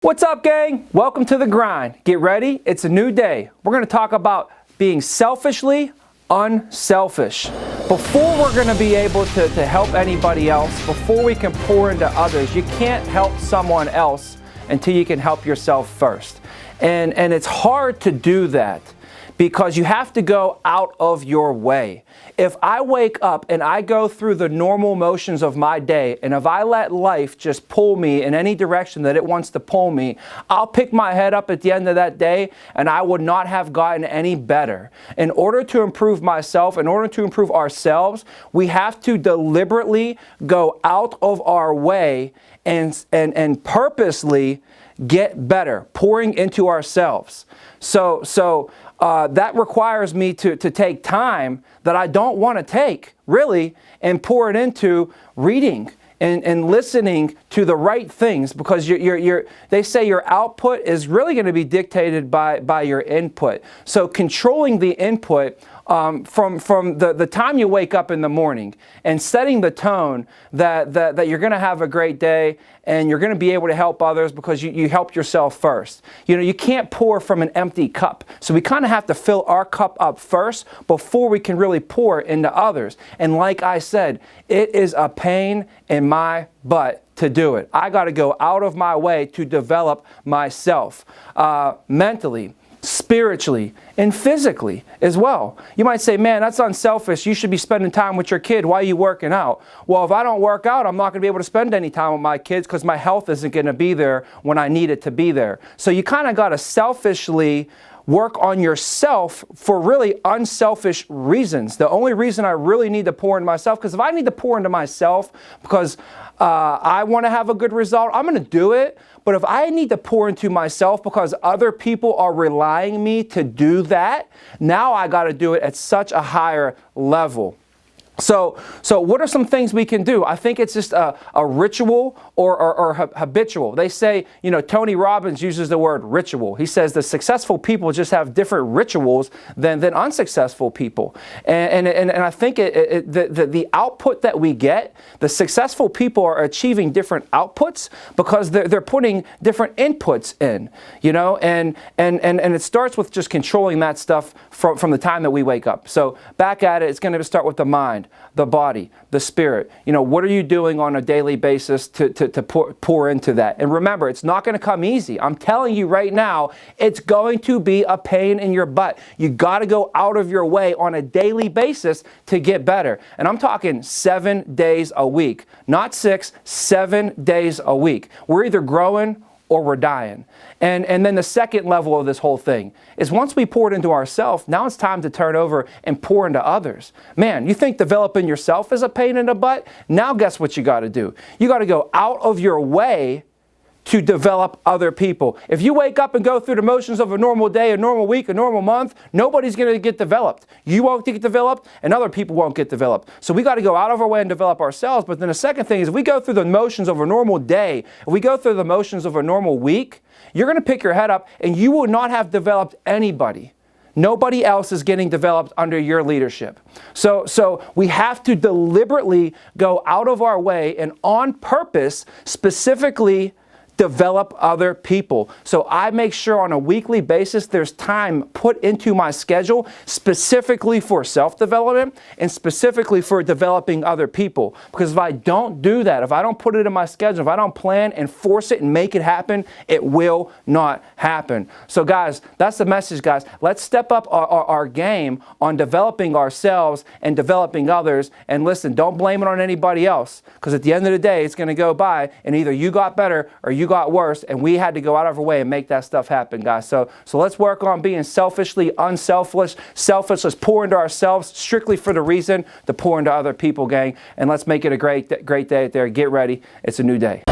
What's up, gang? Welcome to the grind. Get ready. It's a new day. We're going to talk about being selfishly unselfish. Before we're going to be able to help anybody else, before we can pour into others, you can't help someone else until you can help yourself first. And it's hard to do that because you have to go out of your way. If I wake up and I go through the normal motions of my day, and if I let life just pull me in any direction that it wants to pull me, I'll pick my head up at the end of that day and I would not have gotten any better. In order to improve myself, in order to improve ourselves, we have to deliberately go out of our way and purposely get better, pouring into ourselves. So that requires me to take time that I don't want to take, really, and pour it into reading and listening to the right things, because they say your output is really going to be dictated by your input. So controlling the input from the time you wake up in the morning and setting the tone that you're going to have a great day and you're going to be able to help others because you helped yourself first. You know, you can't pour from an empty cup. So we kind of have to fill our cup up first before we can really pour into others. And like I said, it is a pain in my butt to do it. I got to go out of my way to develop myself mentally, spiritually, and physically as well. You might say, man, that's unselfish. You should be spending time with your kid. Why are you working out? Well, if I don't work out, I'm not going to be able to spend any time with my kids because my health isn't going to be there when I need it to be there. So you kind of got to selfishly work on yourself for really unselfish reasons. The only reason I really need to pour into myself, because if I need to pour into myself because I want to have a good result, I'm going to do it. But if I need to pour into myself because other people are relying on me to do that, now I got to do it at such a higher level. So what are some things we can do? I think it's just a ritual or habitual. They say, you know, Tony Robbins uses the word ritual. He says the successful people just have different rituals than unsuccessful people. And I think the output that we get, the successful people are achieving different outputs because they're putting different inputs in, you know, and it starts with just controlling that stuff from the time that we wake up. So back at it, it's going to start with the mind, the body, the spirit. You know, what are you doing on a daily basis to pour into that? And remember, it's not going to come easy. I'm telling you right now, it's going to be a pain in your butt. You got to go out of your way on a daily basis to get better. And I'm talking 7 days a week, not 6, 7 days a week. We're either growing or we're dying. And then the second level of this whole thing is once we pour it into ourselves, now it's time to turn over and pour into others. Man, you think developing yourself is a pain in the butt? Now guess what you got to do? You got to go out of your way to develop other people. If you wake up and go through the motions of a normal day, a normal week, a normal month, nobody's going to get developed. You won't get developed and other people won't get developed. So we got to go out of our way and develop ourselves. But then the second thing is if we go through the motions of a normal day, if we go through the motions of a normal week, you're going to pick your head up and you will not have developed anybody. Nobody else is getting developed under your leadership. So we have to deliberately go out of our way and on purpose specifically develop other people. So I make sure on a weekly basis there's time put into my schedule specifically for self-development and specifically for developing other people. Because if I don't do that, if I don't put it in my schedule, if I don't plan and force it and make it happen, it will not happen. So guys, that's the message, guys. Let's step up our game on developing ourselves and developing others. And listen, don't blame it on anybody else, because at the end of the day, it's going to go by and either you got better or you got worse, and we had to go out of our way and make that stuff happen, guys. So let's work on being selfishly unselfish. Let's pour into ourselves strictly for the reason to pour into other people, gang. And let's make it a great day out there. Get ready. It's a new day.